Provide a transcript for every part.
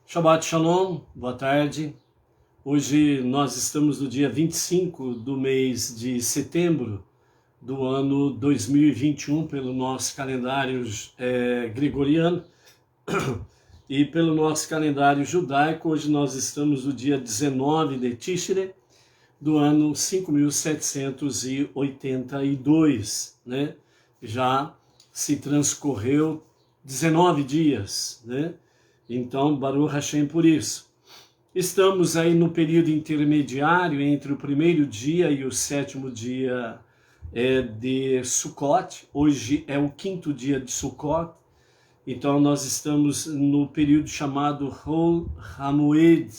Shabbat Shalom, boa tarde. Hoje nós estamos no dia 25 do mês de setembro do ano 2021, pelo nosso calendário gregoriano, e pelo nosso calendário judaico. Hoje nós estamos no dia 19 de Tishre, do ano 5782, né? Já se transcorreu 19 dias, né? Então, Baruch Hashem por isso. Estamos aí no período intermediário entre o primeiro dia e o sétimo dia de Sukkot. Hoje é o quinto dia de Sukkot. Então, nós estamos no período chamado Hol HaMoed.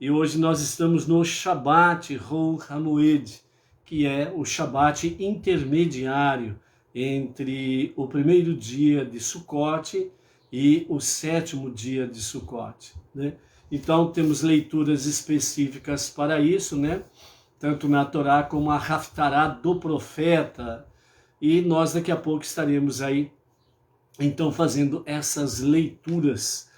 E hoje nós estamos no Shabbat Hol HaMoed, que é o Shabbat intermediário entre o primeiro dia de Sukkot e o sétimo dia de Sukkot, né? Então temos leituras específicas para isso, né? Tanto na Torá como a Haftará do profeta, e nós daqui a pouco estaremos aí então fazendo essas leituras,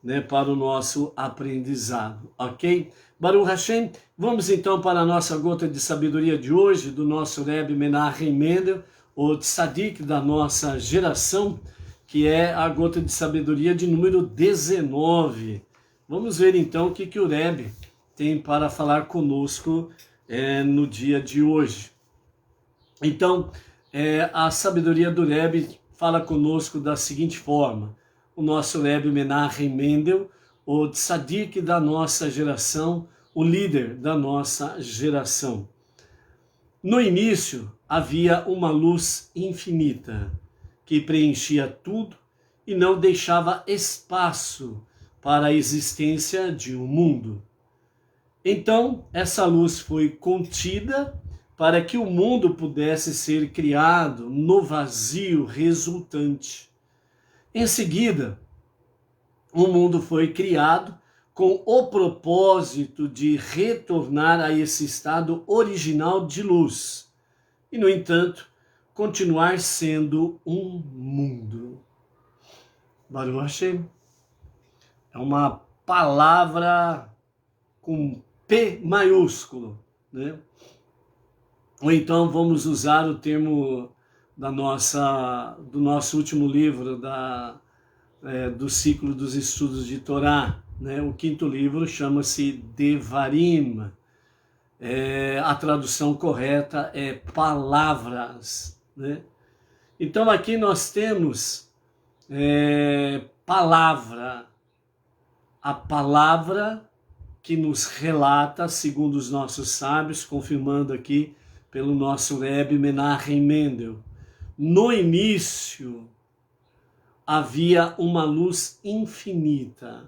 né, para o nosso aprendizado, ok? Baruch Hashem, vamos então para a nossa gota de sabedoria de hoje, do nosso Rebbe Menachem Mendel, o tzadik da nossa geração, que é a gota de sabedoria de número 19. Vamos ver então o que o Rebbe tem para falar conosco no dia de hoje. Então, a sabedoria do Rebbe fala conosco da seguinte forma: o nosso Rebbe Menachem Mendel, o tzadik da nossa geração, o líder da nossa geração. No início havia uma luz infinita que preenchia tudo e não deixava espaço para a existência de um mundo. Então, essa luz foi contida para que o mundo pudesse ser criado no vazio resultante. Em seguida, o mundo foi criado com o propósito de retornar a esse estado original de luz e, no entanto, continuar sendo um mundo. Baruch Hashem é uma palavra com P maiúsculo, né? Ou então vamos usar o termo do nosso último livro do ciclo dos estudos de Torá, né? O quinto livro chama-se Devarim. A tradução correta é palavras, né? Então aqui nós temos palavra, a palavra que nos relata, segundo os nossos sábios, confirmando aqui pelo nosso Rebbe Menachem Mendel, no início havia uma luz infinita.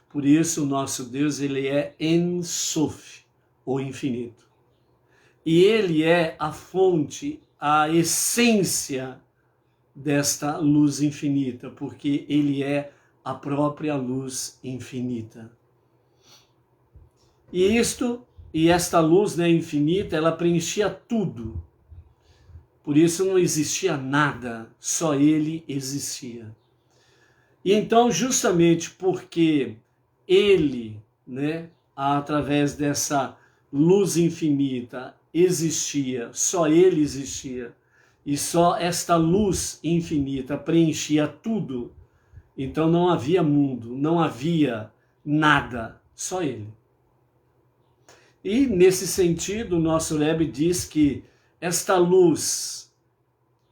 Por isso o nosso Deus, ele é En Sof, o infinito. E ele é a fonte, a essência desta luz infinita, porque ele é a própria luz infinita. E esta luz, né, infinita, ela preenchia tudo. Por isso não existia nada, só ele existia. E então, justamente porque ele, né, através dessa luz infinita, existia, só ele existia, e só esta luz infinita preenchia tudo, então não havia mundo, não havia nada, só ele. E nesse sentido, o nosso Rebbe diz que esta luz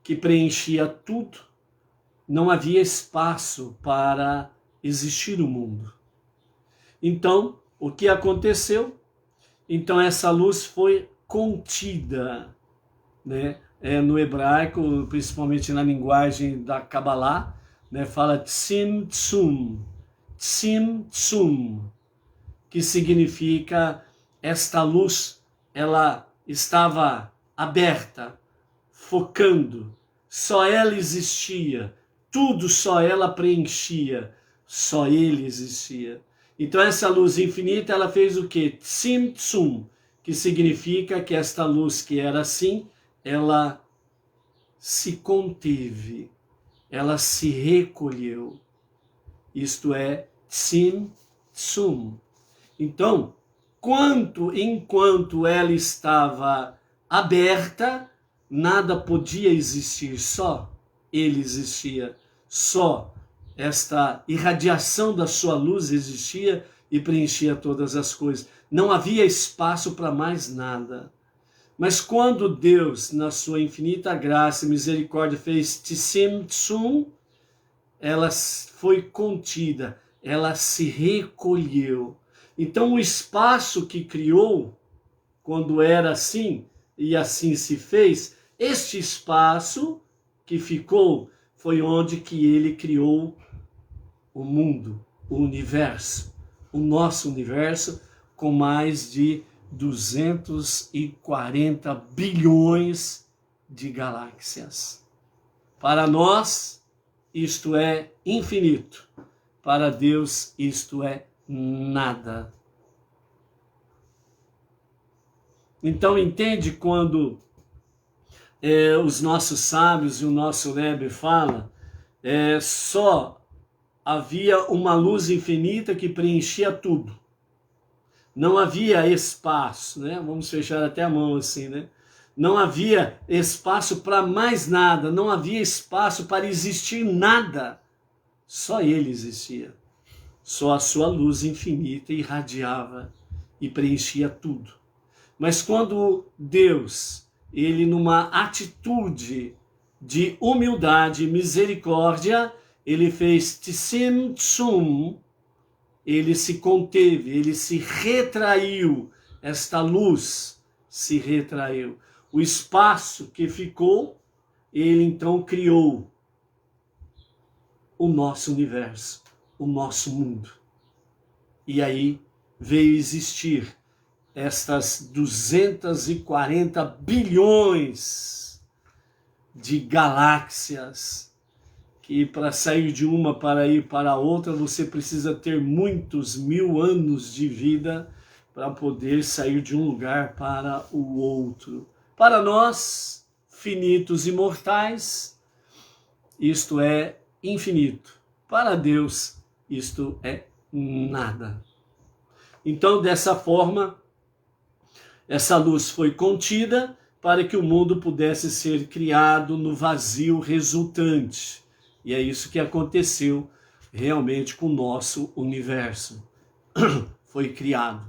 que preenchia tudo, não havia espaço para existir o mundo. Então, o que aconteceu? Então essa luz foi contida, né? No hebraico, principalmente na linguagem da Kabbalah, né? Fala tzimtzum, tzimtzum, que significa esta luz, ela estava aberta, focando, só ela existia, tudo só ela preenchia, só ele existia. Então essa luz infinita, ela fez o quê? Tzimtzum, que significa que esta luz que era assim, ela se conteve, ela se recolheu. Isto é Tzimtzum. Então, enquanto ela estava aberta, nada podia existir, só ele existia, só esta irradiação da sua luz existia e preenchia todas as coisas. Não havia espaço para mais nada. Mas quando Deus, na sua infinita graça e misericórdia, fez Tzimtzum, ela foi contida, ela se recolheu. Então o espaço que criou, quando era assim, e assim se fez, este espaço que ficou foi onde que ele criou o mundo, o universo, o nosso universo, com mais de 240 bilhões de galáxias. Para nós, isto é infinito. Para Deus, isto é nada. Então, entende quando os nossos sábios e o nosso Rebbe fala, só havia uma luz infinita que preenchia tudo. Não havia espaço, né? Vamos fechar até a mão assim, né? Não havia espaço para mais nada, não havia espaço para existir nada. Só ele existia. Só a sua luz infinita irradiava e preenchia tudo. Mas quando Deus, ele numa atitude de humildade e misericórdia, ele fez Tzimtzum, ele se conteve, ele se retraiu, esta luz se retraiu. O espaço que ficou, ele então criou o nosso universo, o nosso mundo. E aí veio existir estas 240 bilhões de galáxias, que para sair de uma para ir para a outra, você precisa ter muitos mil anos de vida para poder sair de um lugar para o outro. Para nós, finitos e mortais, isto é infinito. Para Deus, isto é nada. Então, dessa forma, essa luz foi contida para que o mundo pudesse ser criado no vazio resultante. E é isso que aconteceu realmente com o nosso universo. Foi criado.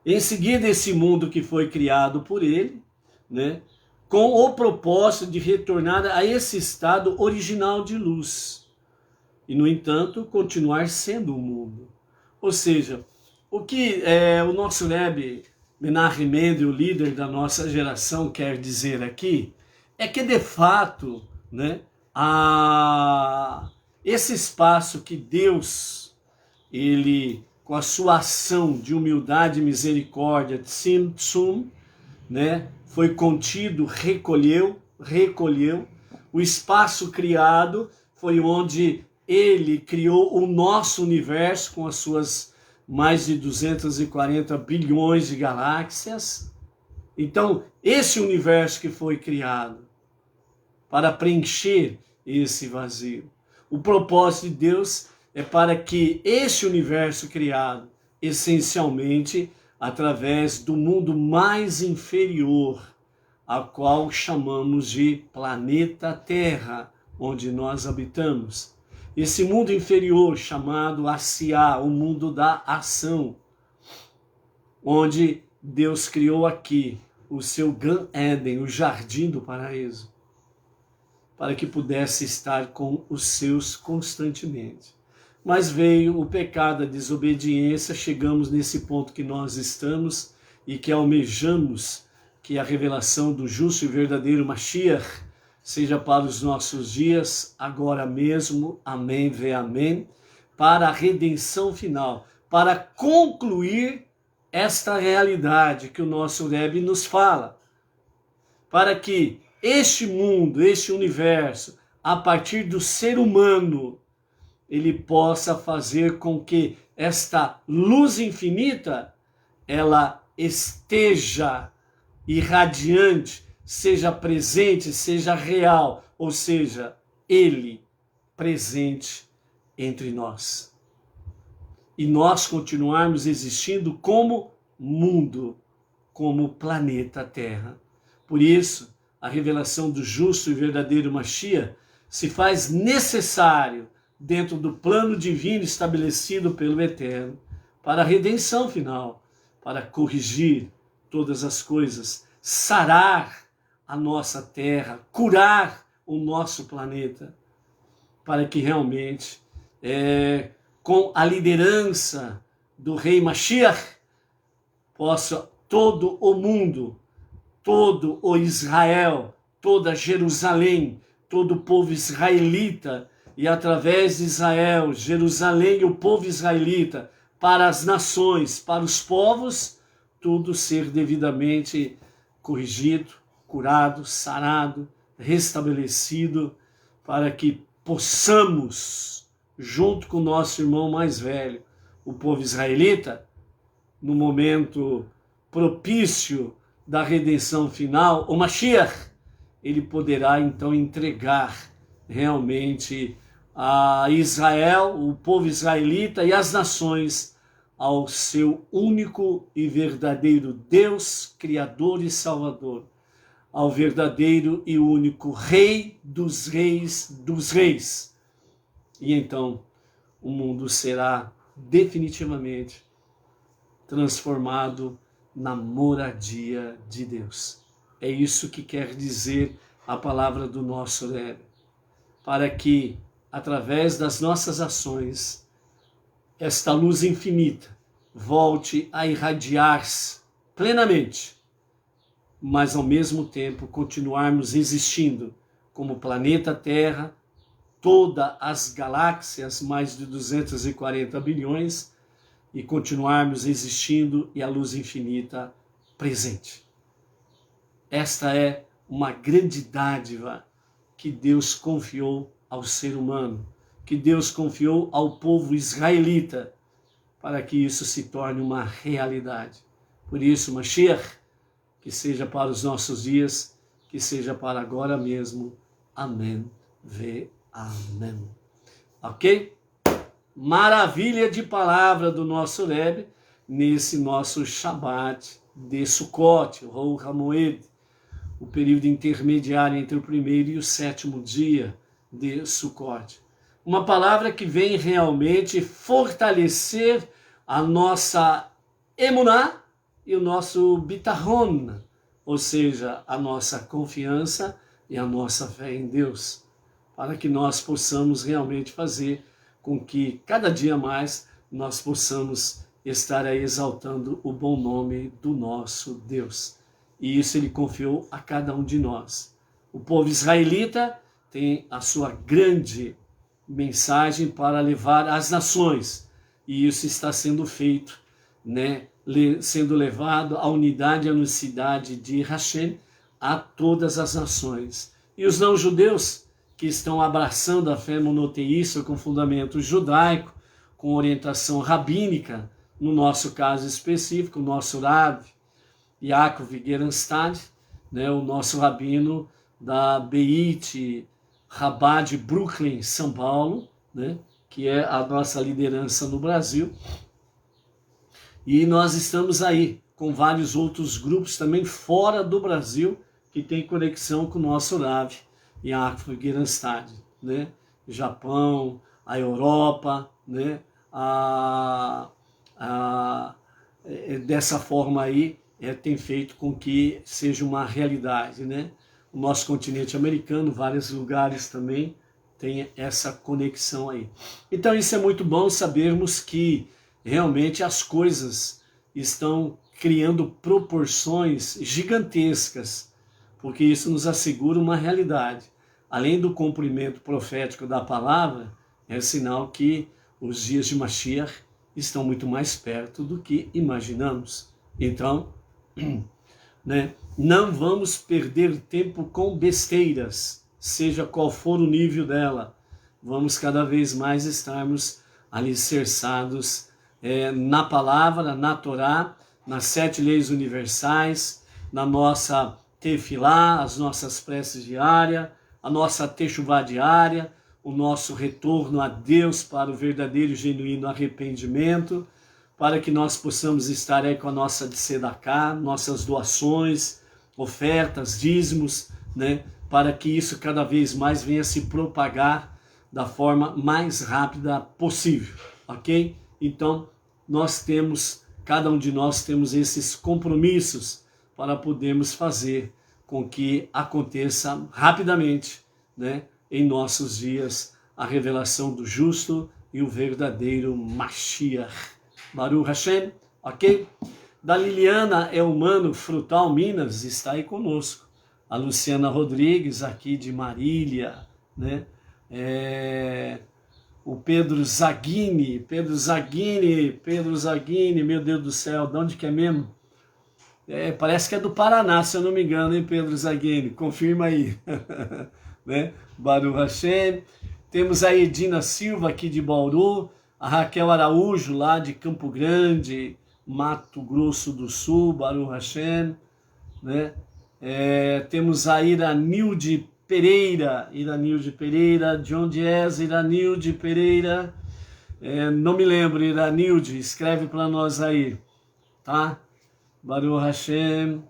Em seguida, esse mundo que foi criado por ele, né, com o propósito de retornar a esse estado original de luz. E, no entanto, continuar sendo o mundo. Ou seja, o que o nosso Rebbe Menachem Mendel, o líder da nossa geração, quer dizer aqui, é que, de fato, né, esse espaço que Deus, ele, com a sua ação de humildade e misericórdia, Tzimtzum, né, foi contido, recolheu, o espaço criado foi onde ele criou o nosso universo com as suas mais de 240 bilhões de galáxias. Então, esse universo que foi criado para preencher esse vazio. O propósito de Deus é para que esse universo criado, essencialmente, através do mundo mais inferior, a qual chamamos de planeta Terra, onde nós habitamos. Esse mundo inferior chamado Asiá, o mundo da ação, onde Deus criou aqui o seu Gan Eden, o jardim do paraíso, para que pudesse estar com os seus constantemente. Mas veio o pecado, a desobediência, chegamos nesse ponto que nós estamos e que almejamos que a revelação do justo e verdadeiro Mashiach seja para os nossos dias, agora mesmo, amém, ve amém, para a redenção final, para concluir esta realidade que o nosso Rebbe nos fala, para que este mundo, este universo, a partir do ser humano, ele possa fazer com que esta luz infinita, ela esteja irradiante, seja presente, seja real, ou seja, ele presente entre nós. e nós continuarmos existindo como mundo, como planeta Terra. Por isso, a revelação do justo e verdadeiro Mashiach se faz necessário dentro do plano divino estabelecido pelo Eterno para a redenção final, para corrigir todas as coisas, sarar a nossa terra, curar o nosso planeta, para que realmente, com a liderança do Rei Mashiach, possa todo o mundo, todo o Israel, toda Jerusalém, todo o povo israelita, e através de Israel, Jerusalém e o povo israelita, para as nações, para os povos, tudo ser devidamente corrigido, curado, sarado, restabelecido, para que possamos, junto com o nosso irmão mais velho, o povo israelita, no momento propício da redenção final, o Mashiach, ele poderá então entregar realmente a Israel, o povo israelita e as nações ao seu único e verdadeiro Deus, Criador e Salvador, ao verdadeiro e único Rei dos Reis dos Reis. E então o mundo será definitivamente transformado na moradia de Deus. É isso que quer dizer a palavra do nosso Rebbe, para que, através das nossas ações, esta luz infinita volte a irradiar-se plenamente, mas ao mesmo tempo continuarmos existindo como planeta Terra, todas as galáxias, mais de 240 bilhões, e continuarmos existindo e a luz infinita presente. Esta é uma grande dádiva que Deus confiou ao ser humano, que Deus confiou ao povo israelita, para que isso se torne uma realidade. Por isso, Mashiach, que seja para os nossos dias, que seja para agora mesmo. Amém. Ve amém. Ok? Maravilha de palavra do nosso Rebbe nesse nosso Shabbat de Sukkot, Rol HaMoed, o período intermediário entre o primeiro e o sétimo dia de Sukkot. Uma palavra que vem realmente fortalecer a nossa emuná e o nosso bitahon, ou seja, a nossa confiança e a nossa fé em Deus, para que nós possamos realmente fazer com que cada dia mais nós possamos estar aí exaltando o bom nome do nosso Deus. E isso ele confiou a cada um de nós. O povo israelita tem a sua grande mensagem para levar às nações, e isso está sendo feito, né? Sendo levado à unidade e à unicidade de Hashem a todas as nações. E os não-judeus, que estão abraçando a fé monoteísta com fundamento judaico, com orientação rabínica, no nosso caso específico, o nosso Rav Yaakov Gerenstad, né, o nosso rabino da Beit Chabad de Brooklyn, São Paulo, né, que é a nossa liderança no Brasil. E nós estamos aí com vários outros grupos também fora do Brasil que tem conexão com o nosso Rav Yaakov Gerenstad, né? Japão, a Europa, né? Dessa forma aí tem feito com que seja uma realidade, né? O nosso continente americano, vários lugares também tem essa conexão aí. Então isso é muito bom sabermos que realmente as coisas estão criando proporções gigantescas, porque isso nos assegura uma realidade. Além do cumprimento profético da palavra, é sinal que os dias de Mashiach estão muito mais perto do que imaginamos. Então, né, não vamos perder tempo com besteiras, seja qual for o nível dela. Vamos cada vez mais estarmos alicerçados na palavra, na Torá, nas 7 leis universais, na nossa tefilá, as nossas preces diárias, a nossa techuvá diária, o nosso retorno a Deus para o verdadeiro e genuíno arrependimento, para que nós possamos estar aí com a nossa tzedakah, nossas doações, ofertas, dízimos, né? Para que isso cada vez mais venha se propagar da forma mais rápida possível, ok? Então, cada um de nós temos esses compromissos para podermos fazer com que aconteça rapidamente, né, em nossos dias, a revelação do justo e o verdadeiro Mashiach. Baruch Hashem, ok? Da Liliana é Humano Frutal Minas, está aí conosco. A Luciana Rodrigues, aqui de Marília, né? O Pedro Zaghini, meu Deus do céu, de onde que é mesmo? Parece que é do Paraná, se eu não me engano, hein, Pedro Zaghini? Confirma aí. Né? Baruch Hashem. Temos a Edina Silva, aqui de Bauru, a Raquel Araújo, lá de Campo Grande, Mato Grosso do Sul, Baruch Hashem. Né? Temos a Iranilde Pereira, de onde és, Iranilde Pereira? Não me lembro, Iranilde, escreve para nós aí, tá? Baruch Hashem.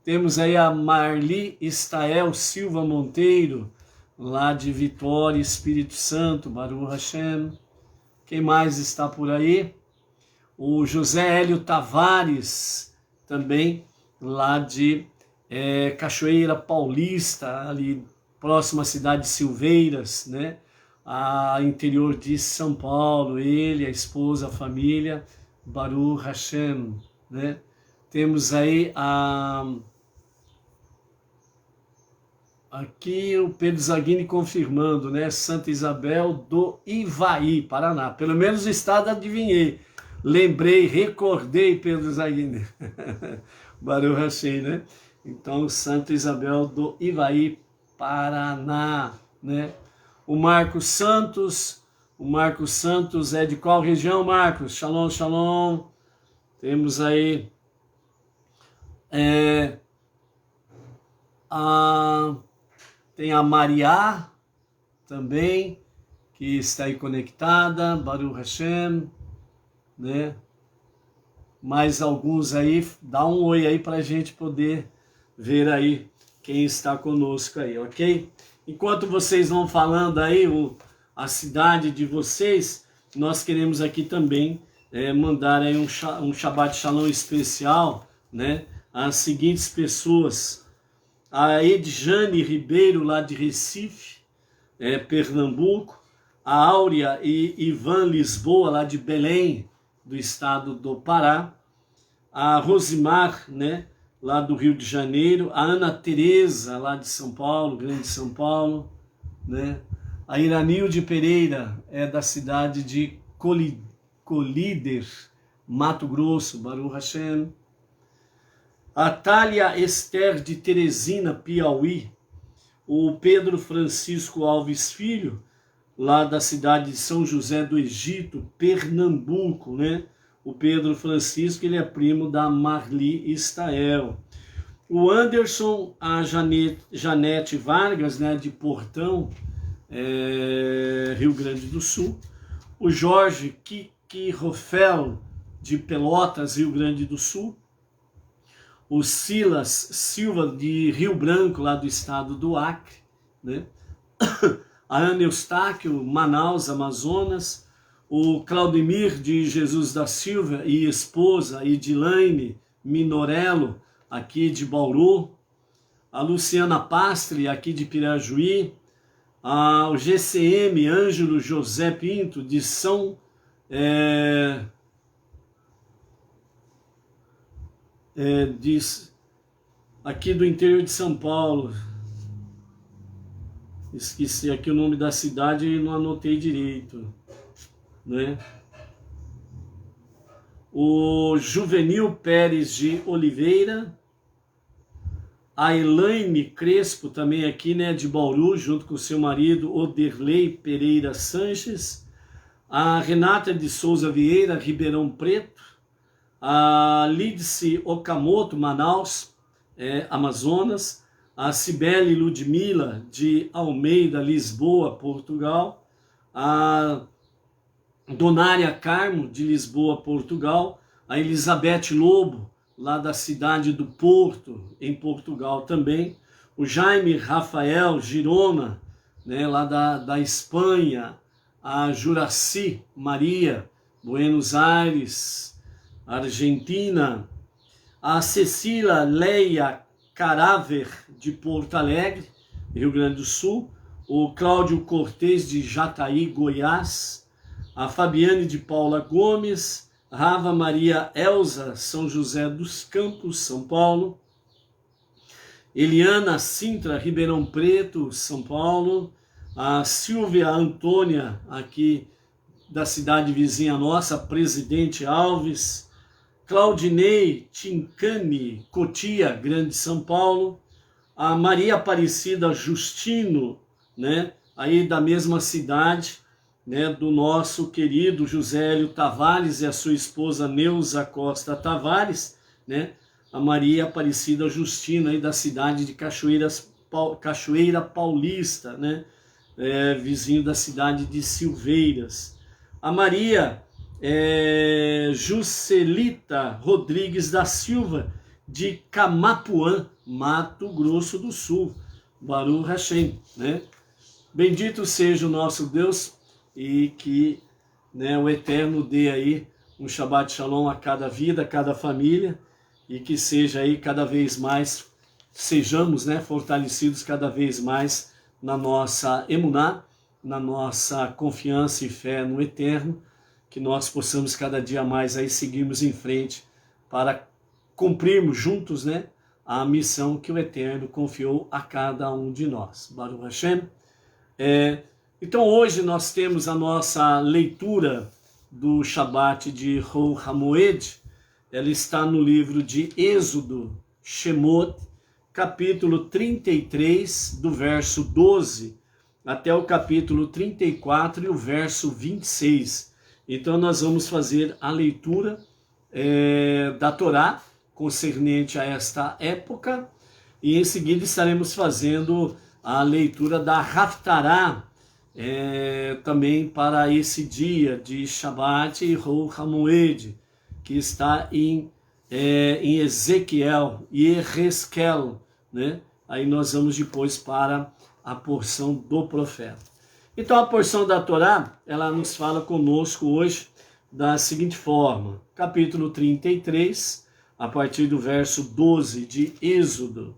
Temos aí a Marli Estael Silva Monteiro, lá de Vitória, Espírito Santo, Baruch Hashem. Quem mais está por aí? O José Hélio Tavares, também lá de Cachoeira Paulista, ali próximo à cidade de Silveiras, né? Interior de São Paulo, ele, a esposa, a família, Baruch Hashem, né? Temos aí aqui o Pedro Zaghini confirmando, né? Santa Isabel do Ivaí, Paraná. Pelo menos o estado adivinhei. Lembrei, recordei, Pedro Zaghini. Baruch Hashem, né? Então, Santa Isabel do Ivaí, Paraná, né? O Marcos Santos é de qual região, Marcos? Shalom, shalom. Temos aí tem a Maria também, que está aí conectada, Baruch Hashem, né? Mais alguns aí, dá um oi aí para a gente poder ver aí quem está conosco aí, ok? Enquanto vocês vão falando aí a cidade de vocês, nós queremos aqui também mandar aí um Shabbat Shalom especial, né? As seguintes pessoas: a Edjane Ribeiro, lá de Recife, Pernambuco, a Áurea e Ivan Lisboa, lá de Belém, do estado do Pará, a Rosimar, né, lá do Rio de Janeiro, a Ana Tereza, lá de São Paulo, Grande São Paulo, né, a Iranilde Pereira, da cidade de Colíder, Mato Grosso, Baruch Hashem, a Thalia Esther de Teresina, Piauí, o Pedro Francisco Alves Filho, lá da cidade de São José do Egito, Pernambuco, né? O Pedro Francisco, ele é primo da Marli Estael. O Anderson, a Janete Vargas, né, de Portão, Rio Grande do Sul. O Jorge Kiki Rofel, de Pelotas, Rio Grande do Sul. O Silas Silva, de Rio Branco, lá do estado do Acre, né? A Ana Eustáquio, Manaus, Amazonas. O Claudemir de Jesus da Silva e esposa, Edilaine Minorello, aqui de Bauru. A Luciana Pastre, aqui de Pirajuí. O GCM Ângelo José Pinto, de aqui do interior de São Paulo. Esqueci aqui o nome da cidade e não anotei direito, né? O Juvenil Pérez de Oliveira, a Elaine Crespo, também aqui, né, de Bauru, junto com seu marido Oderley Pereira Sanches, a Renata de Souza Vieira, Ribeirão Preto, a Lídice Okamoto, Manaus, Amazonas, a Cibele Ludmila de Almeida, Lisboa, Portugal, a Donária Carmo de Lisboa, Portugal, a Elizabeth Lobo, lá da cidade do Porto, em Portugal também, o Jaime Rafael Girona, né, lá da Espanha, a Juraci Maria, Buenos Aires, Argentina, a Cecília Leia Caraver, de Porto Alegre, Rio Grande do Sul, o Cláudio Cortez, de Jataí, Goiás, a Fabiane de Paula Gomes, Rava Maria Elza, São José dos Campos, São Paulo, Eliana Sintra, Ribeirão Preto, São Paulo, a Silvia Antônia, aqui da cidade vizinha nossa, Presidente Alves, Claudinei Tincani, Cotia, Grande São Paulo, a Maria Aparecida Justino, né, aí da mesma cidade, né, do nosso querido José Hélio Tavares e a sua esposa Neuza Costa Tavares, né, a Maria Aparecida Justino, aí da cidade de Cachoeira Paulista, né, vizinho da cidade de Silveiras. A Maria Juscelita Rodrigues da Silva, de Camapuã, Mato Grosso do Sul, Baruch Hashem, né? Bendito seja o nosso Deus e que, né, o Eterno dê aí um Shabbat Shalom a cada vida, a cada família, e que seja aí cada vez mais, sejamos, né, fortalecidos cada vez mais na nossa emuná, na nossa confiança e fé no Eterno, que nós possamos cada dia mais aí seguirmos em frente para cumprirmos juntos, né, a missão que o Eterno confiou a cada um de nós. Baruch Hashem. Então hoje nós temos a nossa leitura do Shabat de Hol HaMoed. Ela está no livro de Êxodo, Shemot, capítulo 33, do verso 12 até o capítulo 34 e o verso 26. Então nós vamos fazer a leitura da Torá concernente a esta época e em seguida estaremos fazendo a leitura da Haftará também para esse dia de Shabat e Hol HaMoed, que está em Ezequiel e Ereskel, né? Aí nós vamos depois para a porção do profeta. Então a porção da Torá, ela nos fala conosco hoje da seguinte forma, capítulo 33, a partir do verso 12 de Êxodo.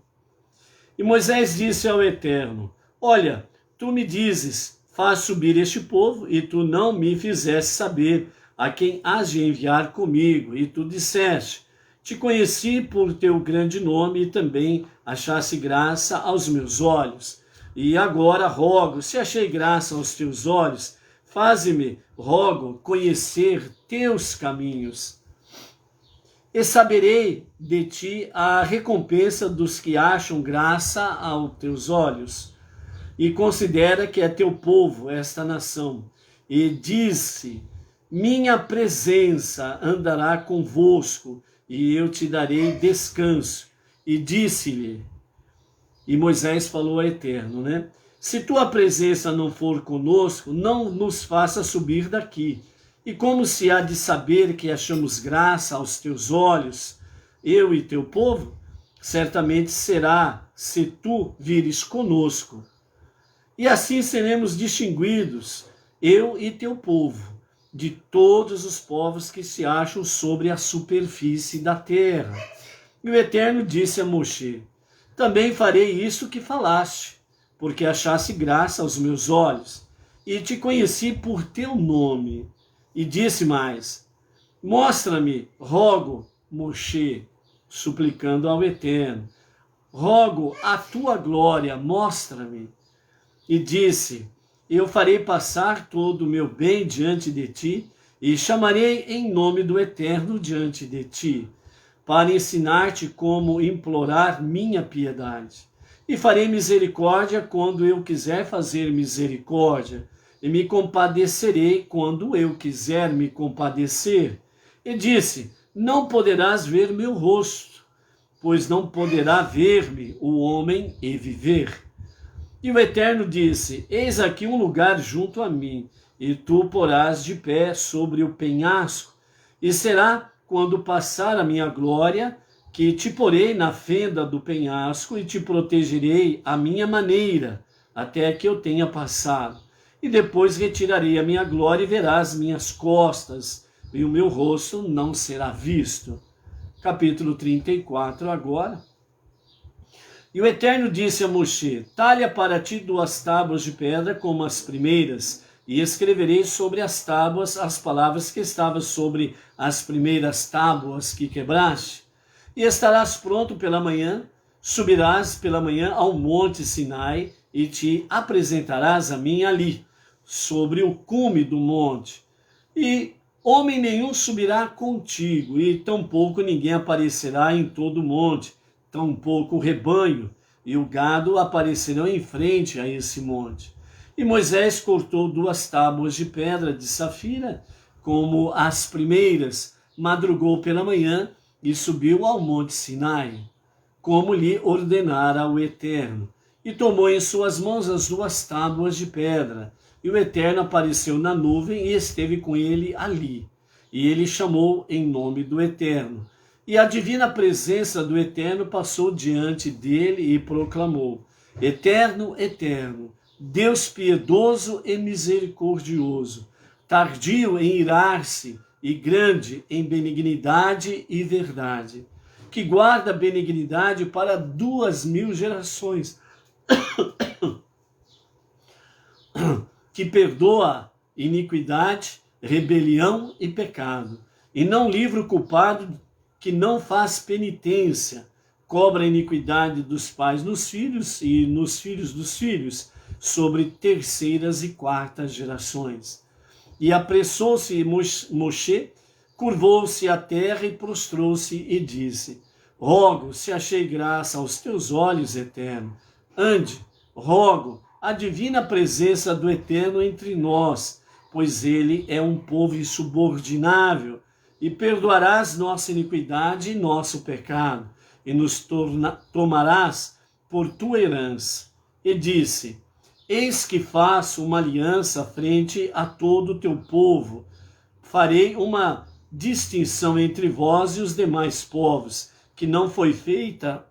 E Moisés disse ao Eterno: olha, tu me dizes, faz subir este povo, e tu não me fizeste saber a quem has de enviar comigo. E tu disseste, te conheci por teu grande nome e também achaste graça aos meus olhos. E agora rogo, se achei graça aos teus olhos, faze-me, rogo, conhecer teus caminhos. E saberei de ti a recompensa dos que acham graça aos teus olhos. E considera que é teu povo, esta nação. E disse, minha presença andará convosco, e eu te darei descanso. E disse-lhe, e Moisés falou ao Eterno, né? Se tua presença não for conosco, não nos faça subir daqui. E como se há de saber que achamos graça aos teus olhos, eu e teu povo? Certamente será, se tu vires conosco. E assim seremos distinguidos, eu e teu povo, de todos os povos que se acham sobre a superfície da terra. E o Eterno disse a Moshe, também farei isso que falaste, porque achaste graça aos meus olhos, e te conheci por teu nome. E disse mais, mostra-me, rogo, Moshe, suplicando ao Eterno, rogo a tua glória, mostra-me. E disse, eu farei passar todo o meu bem diante de ti, e chamarei em nome do Eterno diante de ti, para ensinar-te como implorar minha piedade. E farei misericórdia quando eu quiser fazer misericórdia, e me compadecerei quando eu quiser me compadecer. E disse, não poderás ver meu rosto, pois não poderá ver-me o homem e viver. E o Eterno disse: eis aqui um lugar junto a mim, e tu porás de pé sobre o penhasco, e será quando passar a minha glória, que te porei na fenda do penhasco e te protegerei à minha maneira, até que eu tenha passado. E depois retirarei a minha glória e verás minhas costas, e o meu rosto não será visto. Capítulo 34 agora. E o Eterno disse a Moshe: talha para ti 2 tábuas de pedra como as primeiras, e escreverei sobre as tábuas as palavras que estavam sobre as primeiras tábuas que quebraste. E estarás pronto pela manhã, subirás pela manhã ao monte Sinai, e te apresentarás a mim ali, sobre o cume do monte. E homem nenhum subirá contigo, e tampouco ninguém aparecerá em todo o monte, tampouco o rebanho, e o gado aparecerão em frente a esse monte. E Moisés cortou 2 tábuas de pedra de safira, como as primeiras, madrugou pela manhã, e subiu ao monte Sinai, como lhe ordenara o Eterno. E tomou em suas mãos as 2 tábuas de pedra. E o Eterno apareceu na nuvem e esteve com ele ali. E ele chamou em nome do Eterno. E a divina presença do Eterno passou diante dele e proclamou: Eterno, Eterno, Deus piedoso e misericordioso, tardio em irar-se e grande em benignidade e verdade, que guarda benignidade para 2000 gerações, que perdoa iniquidade, rebelião e pecado, e não livra o culpado que não faz penitência, cobra a iniquidade dos pais nos filhos e nos filhos dos filhos, sobre 3ª e 4ª gerações. E apressou-se Moshe, curvou-se à terra e prostrou-se e disse: rogo, se achei graça aos teus olhos, Eterno. Ande, rogo, a divina presença do Eterno entre nós, pois ele é um povo insubordinável, e perdoarás nossa iniquidade e nosso pecado, e nos tomarás por tua herança. E disse: eis que faço uma aliança frente a todo o teu povo. Farei uma distinção entre vós e os demais povos, que não foi feita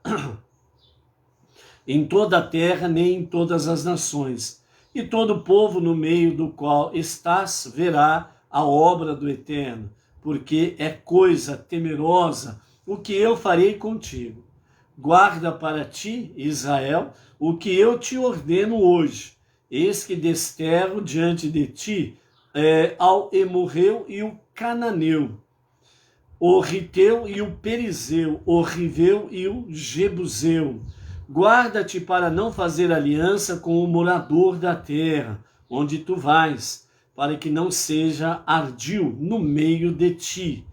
em toda a terra, nem em todas as nações. E todo o povo no meio do qual estás verá a obra do Eterno, porque é coisa temerosa o que eu farei contigo. Guarda para ti, Israel, o que eu te ordeno hoje. Eis que desterro diante de ti ao Emorreu e o Cananeu, o Riteu e o Perizeu, o Riveu e o Jebuseu. Guarda-te para não fazer aliança com o morador da terra, onde tu vais, para que não seja ardil no meio de ti.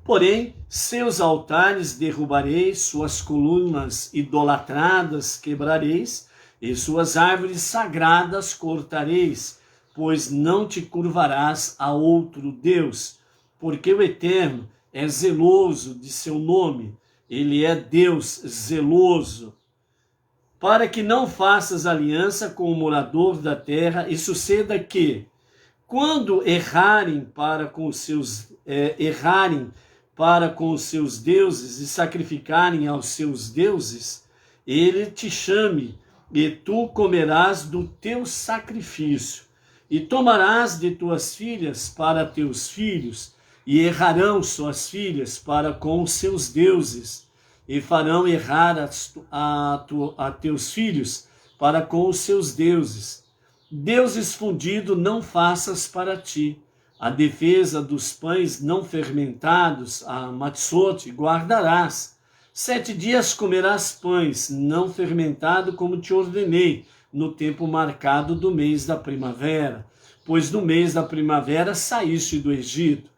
Porém, seus altares derrubareis, suas colunas idolatradas quebrareis, e suas árvores sagradas cortareis, pois não te curvarás a outro Deus, porque o Eterno é zeloso de seu nome, ele é Deus zeloso, para que não faças aliança com o morador da terra, e suceda que, quando errarem para com os seus deuses e sacrificarem aos seus deuses, ele te chame, e tu comerás do teu sacrifício, e tomarás de tuas filhas para teus filhos, e errarão suas filhas para com os seus deuses, e farão errar a teus filhos para com os seus deuses. Deuses fundidos não faças para ti. A defesa dos pães não fermentados, a matzot, guardarás. 7 dias comerás pães não fermentados, como te ordenei, no tempo marcado do mês da primavera. Pois no mês da primavera saíste do Egito.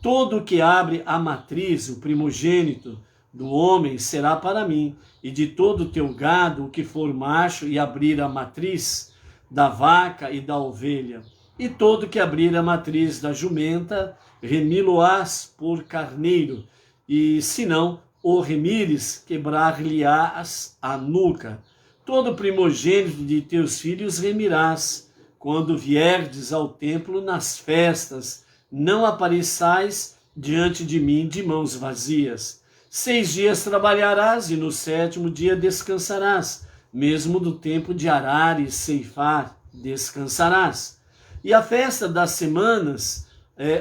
Todo o que abre a matriz, o primogênito do homem, será para mim, e de todo o teu gado, o que for macho e abrir a matriz da vaca e da ovelha. E todo que abrir a matriz da jumenta, remi-lo-ás por carneiro, e senão o remires, quebrar-lhe-ás a nuca. Todo primogênito de teus filhos remirás, quando vierdes ao templo nas festas, não apareçais diante de mim de mãos vazias. 6 dias trabalharás e no 7º dia descansarás, mesmo do tempo de arar e ceifar, descansarás. E a festa das semanas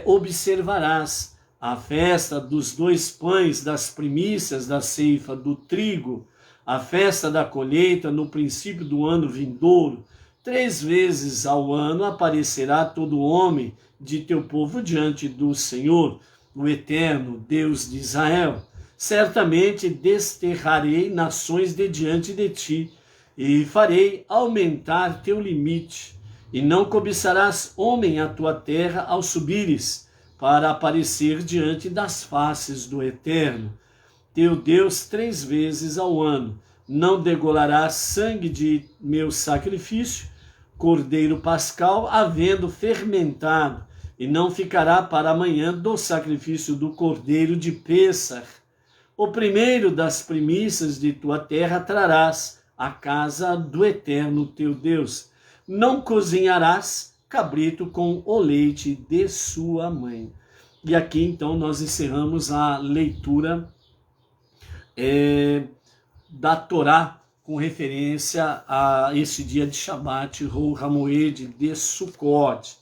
observarás, a festa dos 2 pães, das primícias da ceifa do trigo, a festa da colheita no princípio do ano vindouro. 3 vezes ao ano aparecerá todo homem de teu povo diante do Senhor, o Eterno, Deus de Israel. Certamente desterrarei nações de diante de ti, e farei aumentar teu limite, e não cobiçarás homem à tua terra ao subires, para aparecer diante das faces do Eterno, teu Deus 3 vezes ao ano. Não degolarás sangue de meu sacrifício, cordeiro pascal, havendo fermentado, e não ficará para amanhã do sacrifício do cordeiro de Pêssar. O primeiro das primícias de tua terra trarás à casa do Eterno teu Deus. Não cozinharás cabrito com o leite de sua mãe. E aqui então nós encerramos a leitura da Torá com referência a esse dia de Shabat, Hol Hamoed de Sukkot.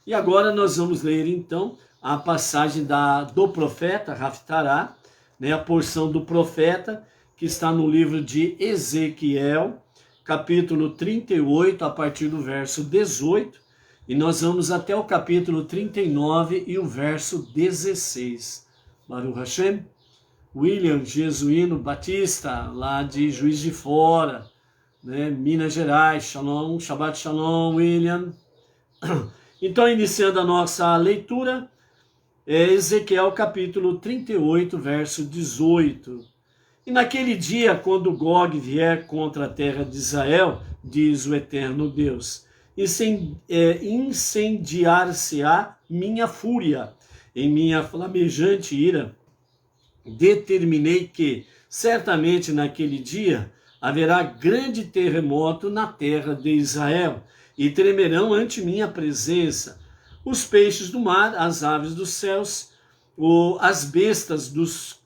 E agora nós vamos ler então a passagem do profeta Haftará, a porção do profeta que está no livro de Ezequiel, capítulo 38, a partir do verso 18, e nós vamos até o capítulo 39 e o verso 16. Baruch Hashem. William Jesuíno Batista, lá de Juiz de Fora, Minas Gerais. Shalom, Shabbat Shalom, William. Então, iniciando a nossa leitura, Ezequiel capítulo 38, verso 18. E naquele dia, quando Gog vier contra a terra de Israel, diz o Eterno Deus, incendiar-se-á minha fúria, em minha flamejante ira. Determinei que, certamente naquele dia, haverá grande terremoto na terra de Israel, e tremerão ante minha presença os peixes do mar, as aves dos céus, as bestas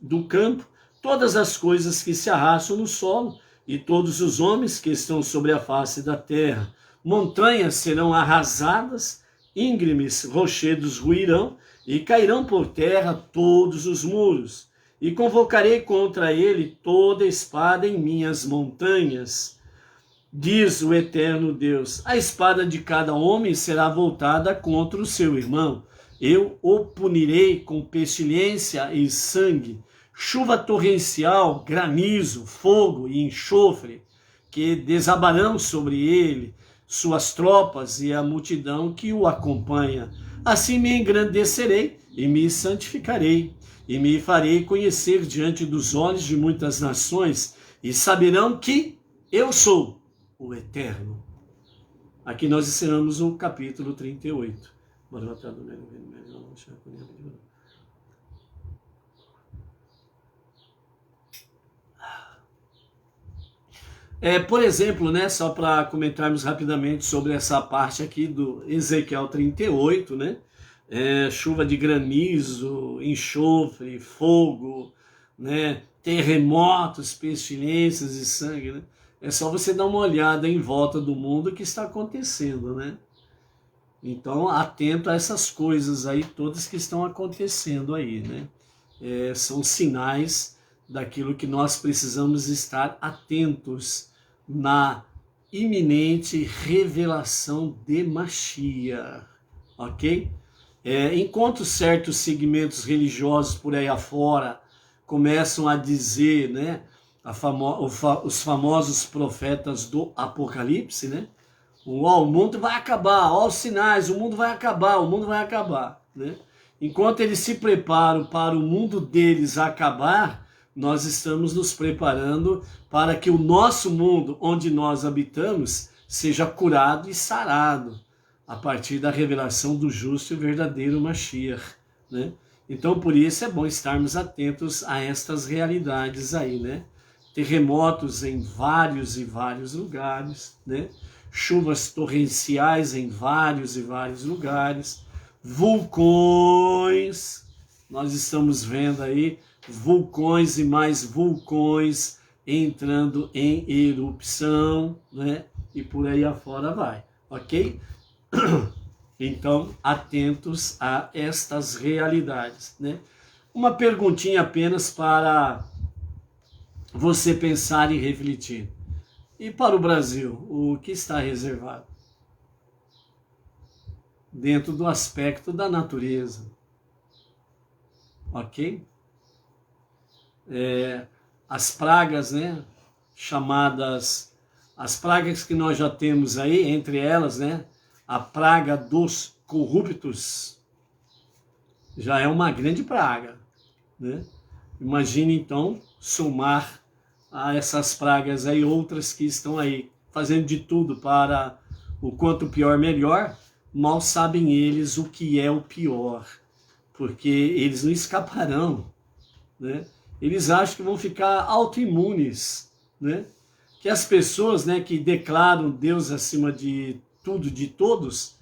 do campo, todas as coisas que se arrastam no solo, e todos os homens que estão sobre a face da terra. Montanhas serão arrasadas, íngremes rochedos ruirão, e cairão por terra todos os muros. E convocarei contra ele toda espada em minhas montanhas. Diz o Eterno Deus, a espada de cada homem será voltada contra o seu irmão. Eu o punirei com pestilência e sangue, chuva torrencial, granizo, fogo e enxofre, que desabarão sobre ele, suas tropas e a multidão que o acompanha. Assim me engrandecerei e me santificarei, e me farei conhecer diante dos olhos de muitas nações, e saberão que eu sou o Eterno. Aqui nós encerramos o capítulo 38. Por exemplo, só para comentarmos rapidamente sobre essa parte aqui do Ezequiel 38, chuva de granizo, enxofre, fogo, terremotos, pestilências e sangue, É só você dar uma olhada em volta do mundo que está acontecendo, Então, atento a essas coisas aí, todas que estão acontecendo aí, são sinais daquilo que nós precisamos estar atentos na iminente revelação de Mashiach, ok? Enquanto certos segmentos religiosos por aí afora começam a dizer, os famosos profetas do Apocalipse, o mundo vai acabar, os sinais, o mundo vai acabar, Enquanto eles se preparam para o mundo deles acabar, nós estamos nos preparando para que o nosso mundo, onde nós habitamos, seja curado e sarado, a partir da revelação do justo e verdadeiro Mashiach, Então, por isso é bom estarmos atentos a estas realidades aí, né? Terremotos em vários e vários lugares, né? Chuvas torrenciais em vários e vários lugares, vulcões, nós estamos vendo aí vulcões e mais vulcões entrando em erupção, né? E por aí afora vai, ok? Então, atentos a estas realidades, né? Uma perguntinha apenas para você pensar e refletir. E para o Brasil, o que está reservado? Dentro do aspecto da natureza, ok? As pragas, né? Chamadas, as pragas que nós já temos aí, entre elas, né? A praga dos corruptos já é uma grande praga, né? Imagine então somar a essas pragas aí outras que estão aí fazendo de tudo para o quanto pior melhor. Mal sabem eles o que é o pior, porque eles não escaparão, né? Eles acham que vão ficar autoimunes, né? Que as pessoas, né, que declaram Deus acima de tudo, de todos,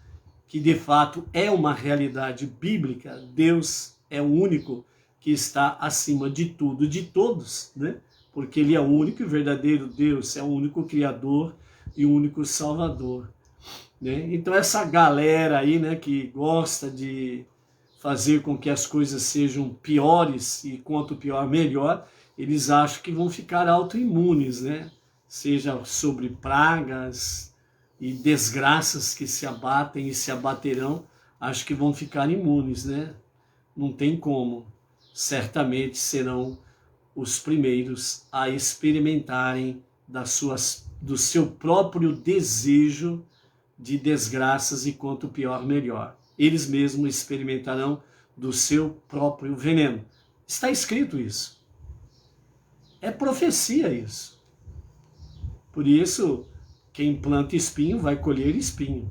que de fato é uma realidade bíblica, Deus é o único que está acima de tudo, de todos, né? Porque ele é o único e verdadeiro Deus, é o único Criador e o único Salvador, né? Então essa galera aí, né, que gosta de fazer com que as coisas sejam piores e quanto pior melhor, eles acham que vão ficar autoimunes, né? Seja sobre pragas e desgraças que se abatem e se abaterão, acho que vão ficar imunes, né? Não tem como. Certamente serão os primeiros a experimentarem do seu próprio desejo de desgraças e quanto pior melhor. Eles mesmos experimentarão do seu próprio veneno. Está escrito isso. É profecia isso. Por isso, quem planta espinho vai colher espinho.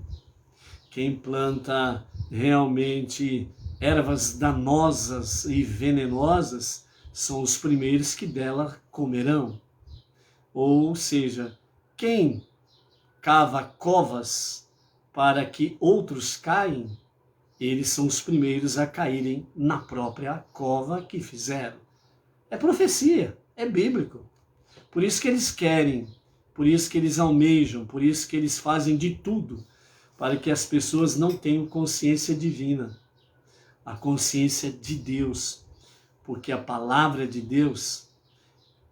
Quem planta realmente ervas danosas e venenosas são os primeiros que dela comerão. Ou seja, quem cava covas para que outros caem, eles são os primeiros a caírem na própria cova que fizeram. É profecia, é bíblico. Por isso que eles querem, por isso que eles almejam, por isso que eles fazem de tudo para que as pessoas não tenham consciência divina, a consciência de Deus, porque a palavra de Deus,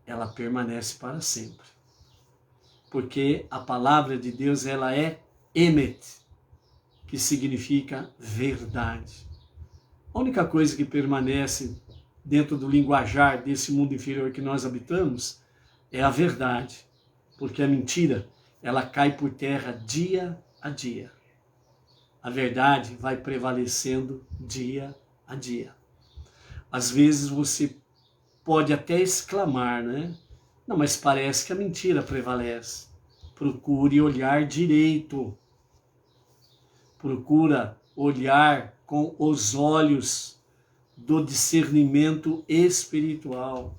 ela permanece para sempre. Porque a palavra de Deus, ela é emet, que significa verdade. A única coisa que permanece dentro do linguajar desse mundo inferior que nós habitamos é a verdade, porque a mentira, ela cai por terra dia a dia. A verdade vai prevalecendo dia a dia. Às vezes você pode até exclamar, né? Não, mas parece que a mentira prevalece. Procure olhar direito. Procura olhar com os olhos do discernimento espiritual.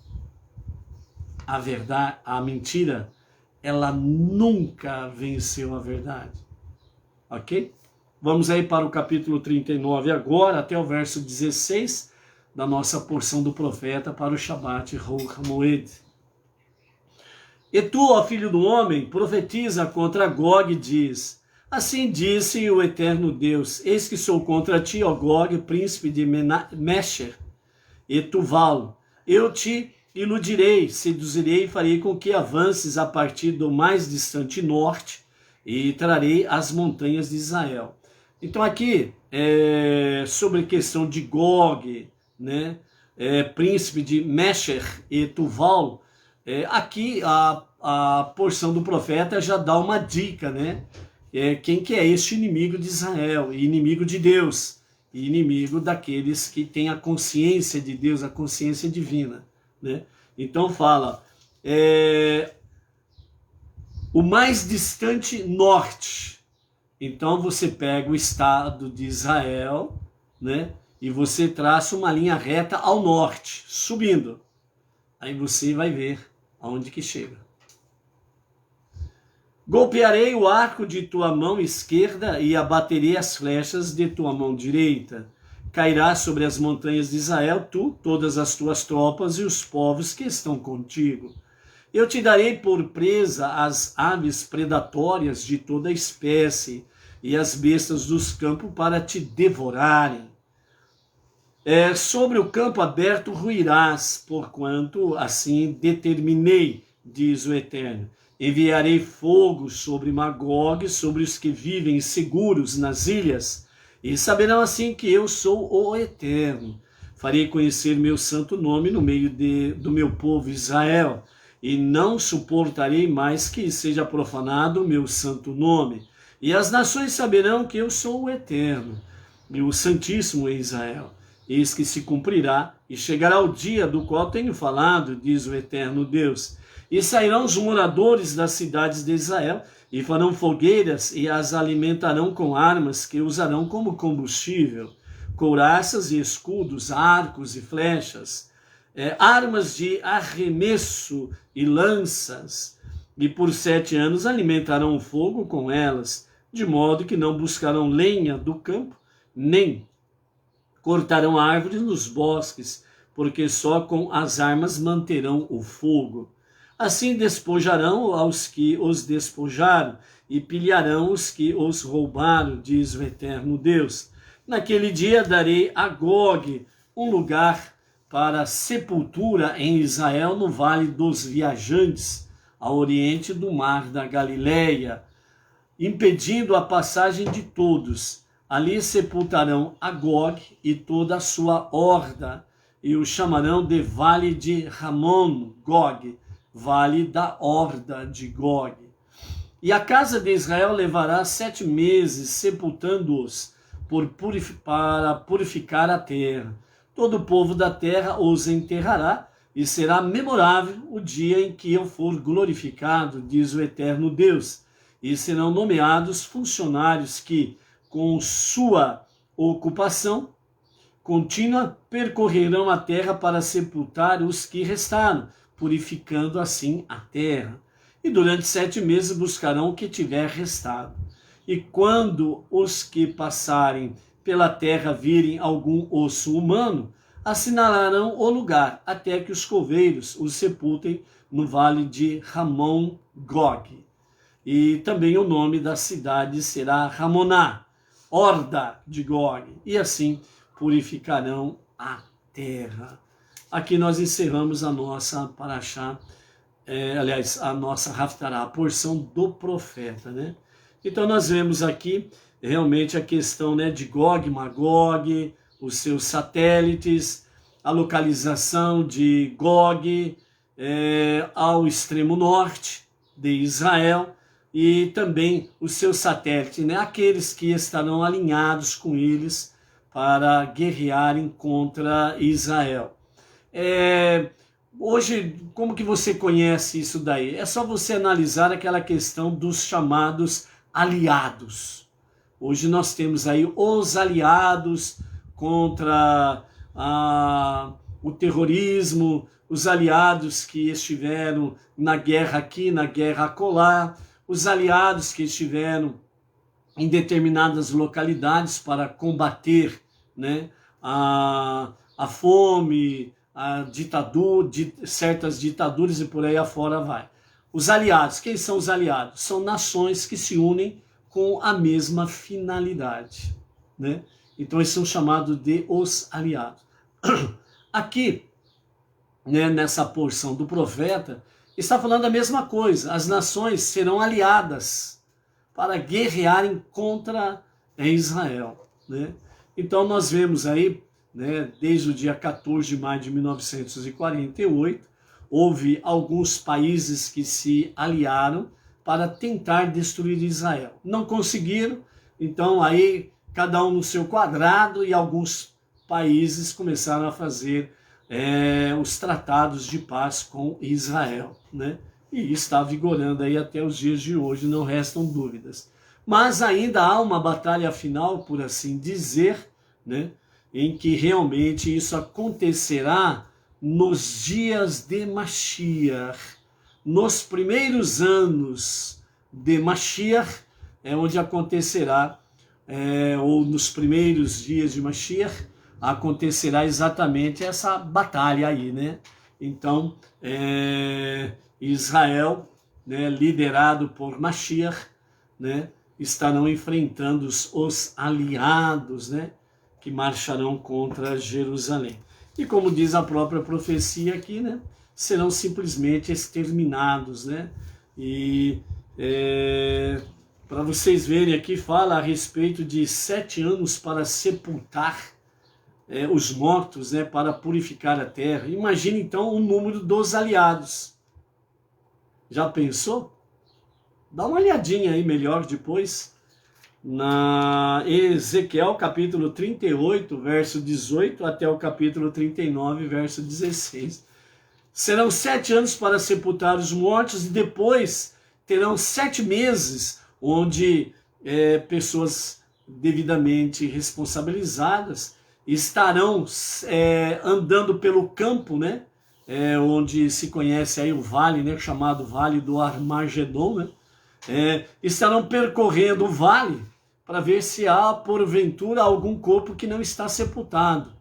A verdade, a mentira, ela nunca venceu a verdade. Ok? Vamos aí para o capítulo 39 agora, até o verso 16 da nossa porção do profeta para o Shabat Hol Hamoed. E tu, ó filho do homem, profetiza contra Gog e diz: assim disse o eterno Deus, eis que sou contra ti, ó Gog, príncipe de Mesher e Tuval. Eu te iludirei, seduzirei e farei com que avances a partir do mais distante norte e trarei as montanhas de Israel. Então aqui, sobre a questão de Gog, né, príncipe de Mesher e Tuval, aqui a porção do profeta já dá uma dica, né? Quem que é este inimigo de Israel, inimigo de Deus, e inimigo daqueles que têm a consciência de Deus, a consciência divina, né? Então fala, o mais distante norte. Então você pega o estado de Israel, né? e você traça uma linha reta ao norte, subindo. Aí você vai ver aonde que chega. Golpearei o arco de tua mão esquerda e abaterei as flechas de tua mão direita. Cairá sobre as montanhas de Israel, tu, todas as tuas tropas e os povos que estão contigo. Eu te darei por presa as aves predatórias de toda espécie e as bestas dos campos para te devorarem. Sobre o campo aberto ruirás, porquanto assim determinei, diz o Eterno. Enviarei fogo sobre Magog, sobre os que vivem seguros nas ilhas, e saberão assim que eu sou o Eterno. Farei conhecer meu santo nome no meio do meu povo Israel, e não suportarei mais que seja profanado o meu santo nome. E as nações saberão que eu sou o Eterno, e o Santíssimo em Israel. Eis que se cumprirá, e chegará o dia do qual tenho falado, diz o Eterno Deus. E sairão os moradores das cidades de Israel, e farão fogueiras, e as alimentarão com armas que usarão como combustível, couraças e escudos, arcos e flechas, armas de arremesso e lanças, e por 7 anos alimentarão o fogo com elas, de modo que não buscarão lenha do campo, nem cortarão árvores nos bosques, porque só com as armas manterão o fogo. Assim despojarão aos que os despojaram, e pilharão os que os roubaram, diz o Eterno Deus. Naquele dia darei a Gog um lugar para sepultura em Israel, no vale dos viajantes, ao oriente do mar da Galileia, impedindo a passagem de todos. Ali sepultarão a Gog e toda a sua horda, e o chamarão de Vale de Ramon, Gog, Vale da horda de Gog. E a casa de Israel levará 7 meses sepultando-os para purificar a terra. Todo o povo da terra os enterrará, e será memorável o dia em que eu for glorificado, diz o Eterno Deus. E serão nomeados funcionários que, com sua ocupação contínua, percorrerão a terra para sepultar os que restaram, purificando assim a terra. E durante 7 meses buscarão o que tiver restado. E quando os que passarem pela terra virem algum osso humano, assinalarão o lugar, até que os coveiros os sepultem no vale de Ramon Gog. E também o nome da cidade será Ramoná, horda de Gog. E assim purificarão a terra. Aqui nós encerramos a nossa Parashá, a nossa Haftará, a porção do profeta, né? Então nós vemos aqui realmente a questão, né, de Gog, Magog, os seus satélites, a localização de Gog ao extremo norte de Israel, e também os seus satélites, né, aqueles que estarão alinhados com eles para guerrearem contra Israel. Hoje, como que você conhece isso daí? É só você analisar aquela questão dos chamados aliados. Hoje nós temos aí os aliados contra o terrorismo, os aliados que estiveram na guerra aqui, na guerra acolá, os aliados que estiveram em determinadas localidades para combater, né, a fome, a ditadura, certas ditaduras e por aí afora vai. Os aliados, quem são os aliados? São nações que se unem com a mesma finalidade, né? Então eles são chamados de os aliados. Aqui, né, nessa porção do profeta, está falando a mesma coisa. As nações serão aliadas para guerrearem contra Israel, né? Então nós vemos aí, né, desde o dia 14 de maio de 1948, houve alguns países que se aliaram para tentar destruir Israel. Não conseguiram, então aí cada um no seu quadrado, e alguns países começaram a fazer os tratados de paz com Israel, né? E está vigorando aí até os dias de hoje, não restam dúvidas. Mas ainda há uma batalha final, por assim dizer, né? em que realmente isso acontecerá nos dias de Mashiach, nos primeiros anos de Mashiach, é onde acontecerá, ou nos primeiros dias de Mashiach, acontecerá exatamente essa batalha aí, né? Então, Israel, né, liderado por Mashiach, né, estarão enfrentando os aliados, né, que marcharão contra Jerusalém. E como diz a própria profecia aqui, né, serão simplesmente exterminados, né? E para vocês verem aqui, fala a respeito de 7 anos para sepultar os mortos, né, para purificar a terra. Imagine então o número dos aliados. Já pensou? Dá uma olhadinha aí melhor depois, na Ezequiel capítulo 38, verso 18, até o capítulo 39, verso 16. Serão 7 anos para sepultar os mortos, e depois terão 7 meses, onde pessoas devidamente responsabilizadas estarão andando pelo campo, né? Onde se conhece aí o vale, né? Chamado Vale do Armagedon, né? Estarão percorrendo o vale para ver se há, porventura, algum corpo que não está sepultado,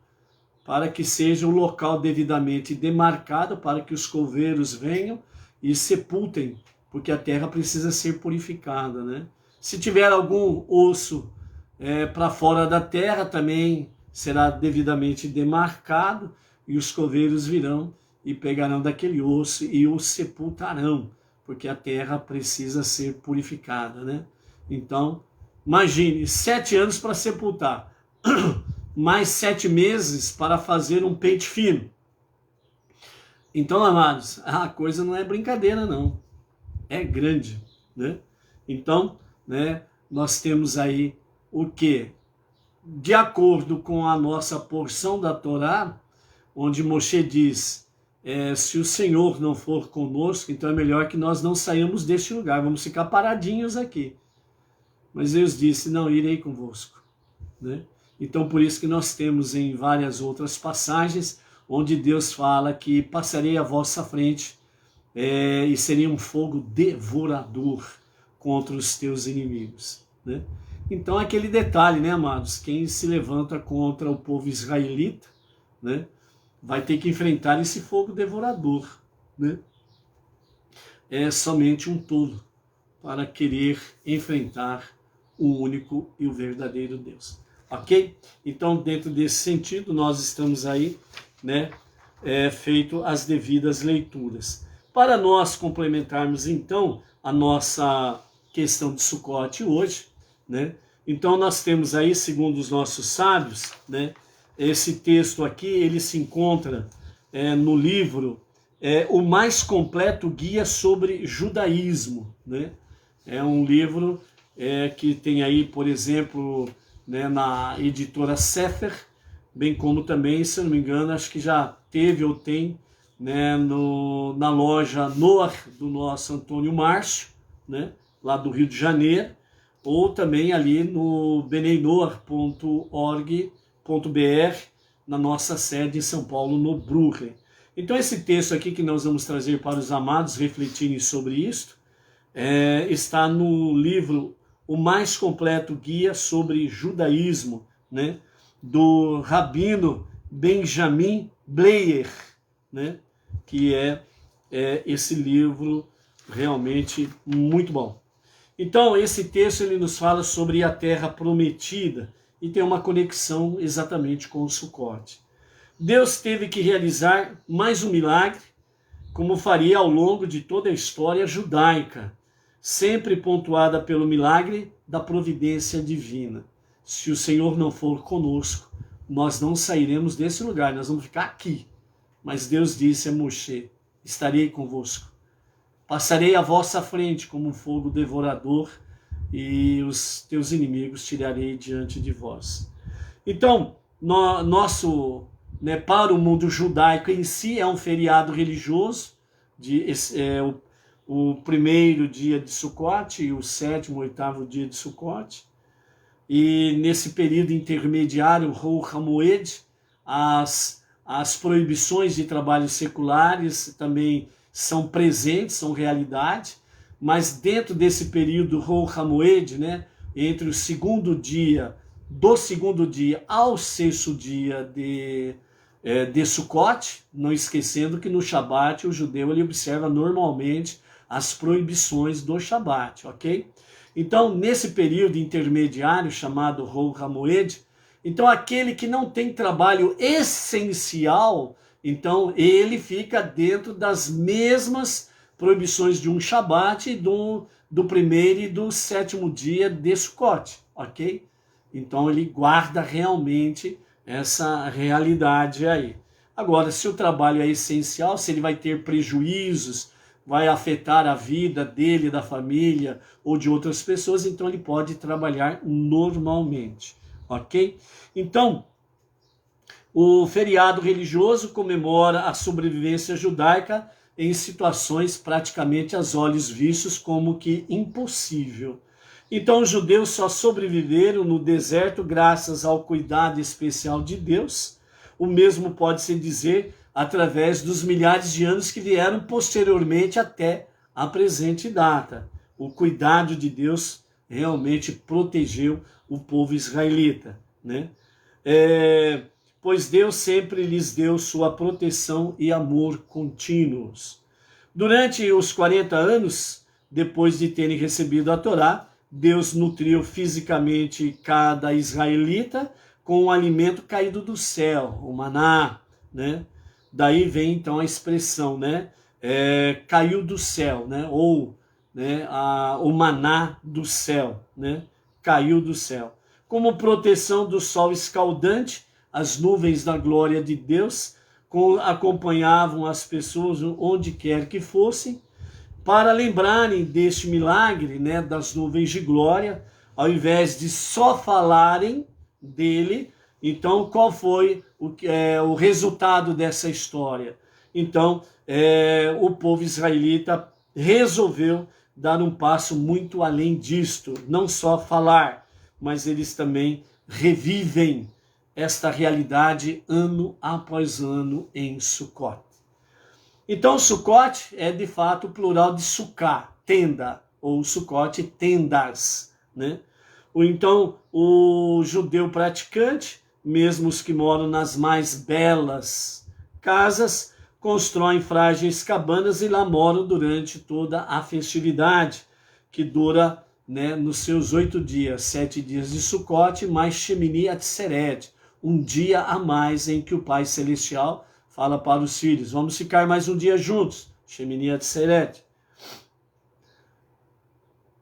para que seja o local devidamente demarcado, para que os coveiros venham e sepultem, porque a terra precisa ser purificada, né? Se tiver algum osso para fora da terra, também será devidamente demarcado, e os coveiros virão e pegarão daquele osso e o sepultarão, porque a terra precisa ser purificada, né? Então, imagine, 7 anos para sepultar, mais 7 meses para fazer um pente fino. Então, amados, a coisa não é brincadeira, não. É grande, né? Então, né, nós temos aí o quê? De acordo com a nossa porção da Torá, onde Moshe diz, se o Senhor não for conosco, então é melhor que nós não saímos deste lugar, vamos ficar paradinhos aqui. Mas Deus disse, não irei convosco, né? Então por isso que nós temos em várias outras passagens, onde Deus fala que passarei à vossa frente, e seria um fogo devorador contra os teus inimigos, né? Então aquele detalhe, né, amados, quem se levanta contra o povo israelita, né, vai ter que enfrentar esse fogo devorador, né? É somente um tolo para querer enfrentar o único e o verdadeiro Deus. Ok? Então, dentro desse sentido, nós estamos aí, né, feito as devidas leituras. Para nós complementarmos, então, a nossa questão de Sucote hoje, né? Então, nós temos aí, segundo os nossos sábios, né, esse texto aqui, ele se encontra no livro O Mais Completo Guia sobre Judaísmo, né? É um livro que tem aí, por exemplo, né, na editora Sefer, bem como também, se eu não me engano, acho que já teve ou tem, né, na loja Noar do nosso Antônio Márcio, né, lá do Rio de Janeiro, ou também ali no beneinoar.org.br, na nossa sede em São Paulo, no Brooklyn. Então esse texto aqui que nós vamos trazer para os amados refletirem sobre isto, está no livro O Mais Completo Guia sobre Judaísmo, né, do Rabino Benjamin Bleyer, né, que é esse livro realmente muito bom. Então esse texto ele nos fala sobre a terra prometida e tem uma conexão exatamente com o Sucote. Deus teve que realizar mais um milagre, como faria ao longo de toda a história judaica, sempre pontuada pelo milagre da providência divina. Se o Senhor não for conosco, nós não sairemos desse lugar, nós vamos ficar aqui. Mas Deus disse a Moshe, estarei convosco. Passarei à vossa frente como um fogo devorador e os teus inimigos tirarei diante de vós. Então, para o mundo judaico em si é um feriado religioso, o primeiro dia de Sucote e o 7º, 8º dia de Sucote. e nesse período intermediário, Hol HaMoed, as proibições de trabalhos seculares também são presentes, são realidade, mas dentro desse período Hol HaMoed, né, entre o segundo dia, do segundo dia ao sexto dia de Sukkot, não esquecendo que no Shabat o judeu ele observa normalmente as proibições do Shabat, ok? Então, nesse período intermediário chamado Hol HaMoed, então aquele que não tem trabalho essencial, então ele fica dentro das mesmas proibições de um Shabat do primeiro e do sétimo dia de Sukkot, ok? Então ele guarda realmente essa realidade aí. Agora, se o trabalho é essencial, se ele vai ter prejuízos, vai afetar a vida dele, da família ou de outras pessoas, então ele pode trabalhar normalmente, ok? Então, o feriado religioso comemora a sobrevivência judaica em situações praticamente aos olhos vistos como que impossível. Então os judeus só sobreviveram no deserto graças ao cuidado especial de Deus. O mesmo pode-se dizer através dos milhares de anos que vieram posteriormente até a presente data. O cuidado de Deus realmente protegeu o povo israelita, né? Pois Deus sempre lhes deu sua proteção e amor contínuos. Durante os 40 anos, depois de terem recebido a Torá, Deus nutriu fisicamente cada israelita com um alimento caído do céu, o maná, né? Daí vem então a expressão, né? Caiu do céu, né? Ou né, o maná do céu, né? Caiu do céu. Como proteção do sol escaldante, as nuvens da glória de Deus acompanhavam as pessoas onde quer que fossem, para lembrarem deste milagre, né, das nuvens de glória, ao invés de só falarem dele. Então, qual foi o resultado dessa história? Então, o povo israelita resolveu dar um passo muito além disto, não só falar, mas eles também revivem esta realidade ano após ano em Sukkot. Então, Sukkot é de fato o plural de Sukkah, tenda, ou Sukkot, tendas, né? Então, o judeu praticante, mesmo os que moram nas mais belas casas, constroem frágeis cabanas e lá moram durante toda a festividade, que dura, né, nos seus 8 dias, 7 dias de Sukkot, mais Shemini Atzeret, um dia a mais em que o Pai Celestial fala para os filhos, vamos ficar mais um dia juntos, Shemini Atzeret.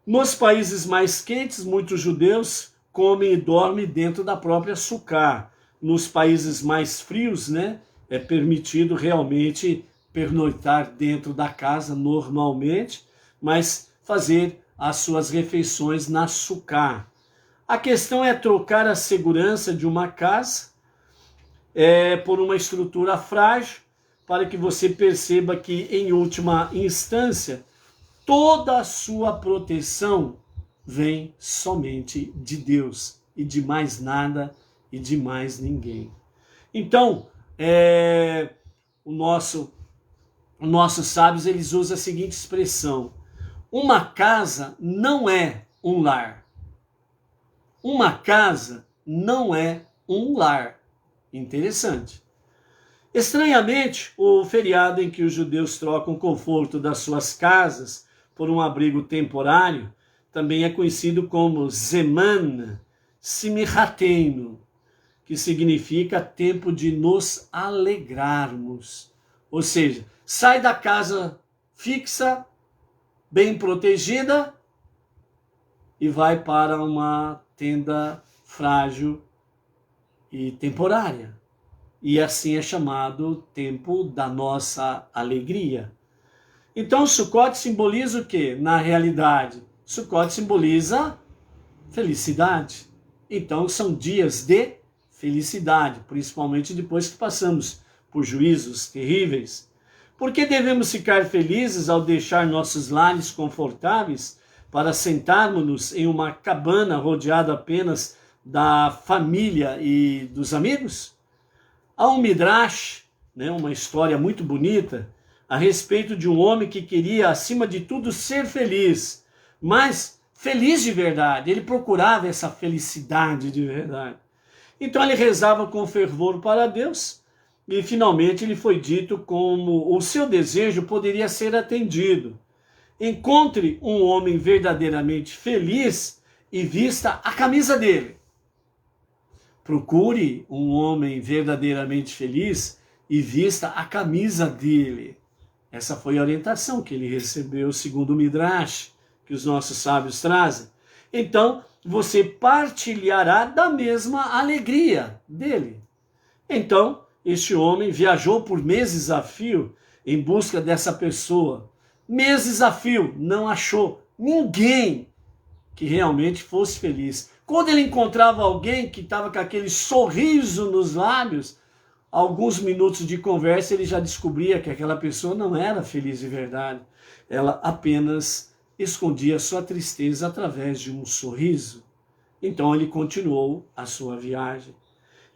Nos países mais quentes, muitos judeus comem e dormem dentro da própria Sukkah. Nos países mais frios, né, é permitido realmente pernoitar dentro da casa normalmente, mas fazer as suas refeições na Sukkah. A questão é trocar a segurança de uma casa por uma estrutura frágil, para que você perceba que, em última instância, toda a sua proteção vem somente de Deus e de mais nada e de mais ninguém. Então, os nossos sábios eles usam a seguinte expressão: uma casa não é um lar. Uma casa não é um lar. Interessante. Estranhamente, o feriado em que os judeus trocam o conforto das suas casas por um abrigo temporário também é conhecido como Zeman Simchatenu, que significa tempo de nos alegrarmos. Ou seja, sai da casa fixa, bem protegida, e vai para uma tenda frágil e temporária. E assim é chamado tempo da nossa alegria. Então, Sukkot simboliza o quê? Na realidade, Sukkot simboliza felicidade. Então, são dias de felicidade, principalmente depois que passamos por juízos terríveis. Por que devemos ficar felizes ao deixar nossos lares confortáveis para sentarmos-nos em uma cabana rodeada apenas da família e dos amigos? Há um midrash, né, uma história muito bonita, a respeito de um homem que queria, acima de tudo, ser feliz, mas feliz de verdade. Ele procurava essa felicidade de verdade. Então ele rezava com fervor para Deus e finalmente lhe foi dito como o seu desejo poderia ser atendido. Encontre um homem verdadeiramente feliz e vista a camisa dele. Procure um homem verdadeiramente feliz e vista a camisa dele. Essa foi a orientação que ele recebeu segundo o Midrash, que os nossos sábios trazem. Então, você partilhará da mesma alegria dele. Então, este homem viajou por meses a fio em busca dessa pessoa. Meses a fio, não achou ninguém que realmente fosse feliz. Quando ele encontrava alguém que estava com aquele sorriso nos lábios, alguns minutos de conversa ele já descobria que aquela pessoa não era feliz de verdade. Ela apenas escondia sua tristeza através de um sorriso. Então ele continuou a sua viagem.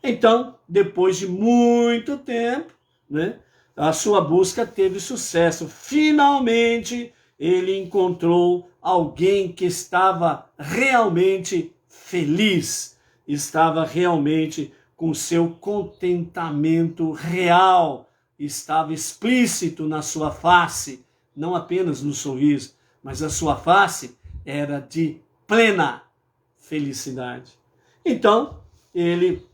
Então, depois de muito tempo, né, a sua busca teve sucesso. Finalmente, ele encontrou alguém que estava realmente feliz, estava realmente com seu contentamento real, estava explícito na sua face, não apenas no sorriso, mas a sua face era de plena felicidade. Então, ele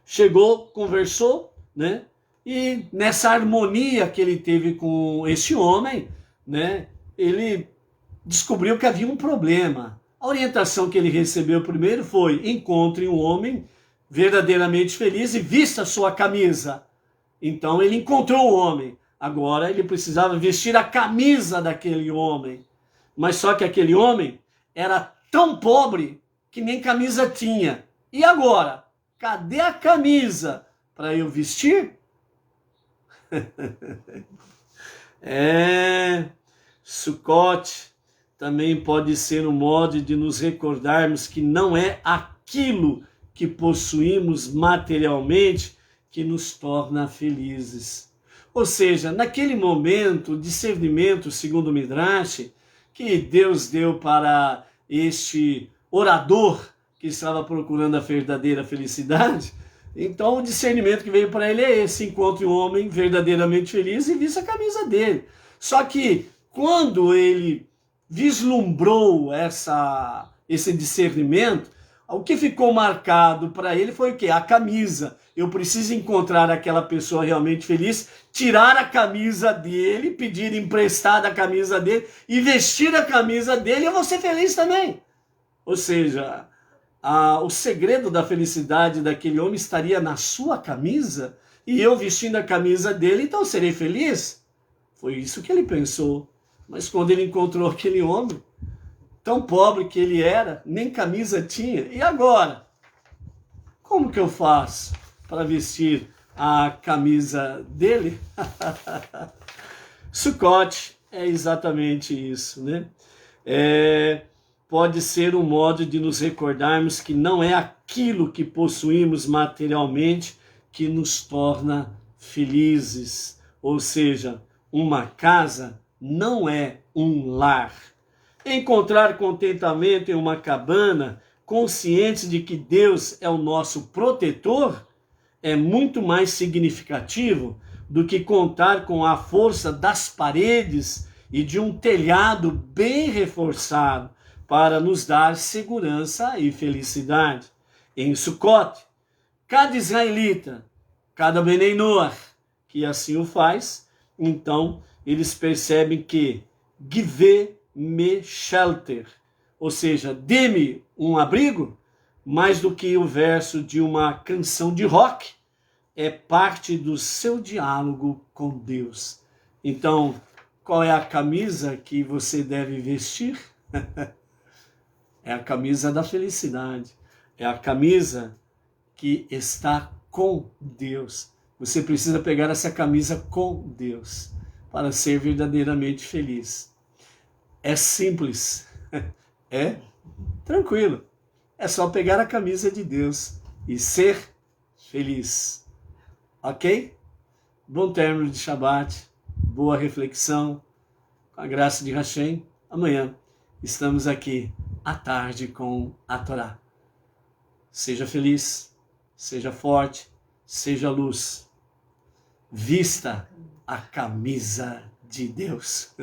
chegou, conversou, né? E nessa harmonia que ele teve com esse homem, né? Ele descobriu que havia um problema. A orientação que ele recebeu primeiro foi: encontre um homem verdadeiramente feliz e vista a sua camisa. Então ele encontrou o homem. Agora ele precisava vestir a camisa daquele homem. Mas só que aquele homem era tão pobre que nem camisa tinha. E agora? Cadê a camisa para eu vestir? Sukkot também pode ser um modo de nos recordarmos que não é aquilo que possuímos materialmente que nos torna felizes. Ou seja, naquele momento, o discernimento, segundo o Midrash, que Deus deu para este orador que estava procurando a verdadeira felicidade, então o discernimento que veio para ele é esse: encontre um homem verdadeiramente feliz e vista a camisa dele. Só que quando ele vislumbrou esse discernimento, o que ficou marcado para ele foi o quê? A camisa. Eu preciso encontrar aquela pessoa realmente feliz, tirar a camisa dele, pedir emprestada a camisa dele e vestir a camisa dele, e eu vou ser feliz também. Ou seja, o segredo da felicidade daquele homem estaria na sua camisa, e eu vestindo a camisa dele, então serei feliz? Foi isso que ele pensou. Mas quando ele encontrou aquele homem, tão pobre que ele era, nem camisa tinha, e agora? Como que eu faço para vestir a camisa dele? Sukkot é exatamente isso, né? Pode ser um modo de nos recordarmos que não é aquilo que possuímos materialmente que nos torna felizes. Ou seja, uma casa não é um lar. Encontrar contentamento em uma cabana, consciente de que Deus é o nosso protetor, é muito mais significativo do que contar com a força das paredes e de um telhado bem reforçado para nos dar segurança e felicidade. Em Sukkot, cada israelita, cada Benei Noach, que assim o faz, então eles percebem que Give me shelter, ou seja, dê-me um abrigo, mais do que o verso de uma canção de rock, é parte do seu diálogo com Deus. Então, qual é a camisa que você deve vestir? É a camisa da felicidade, é a camisa que está com Deus. Você precisa pegar essa camisa com Deus para ser verdadeiramente feliz. É simples, é tranquilo, É só pegar a camisa de Deus e ser feliz. Ok? Bom término de Shabat, boa reflexão, com a graça de Hashem. Amanhã estamos aqui à tarde com a Torá. Seja feliz, seja forte, seja luz. Vista a camisa de Deus.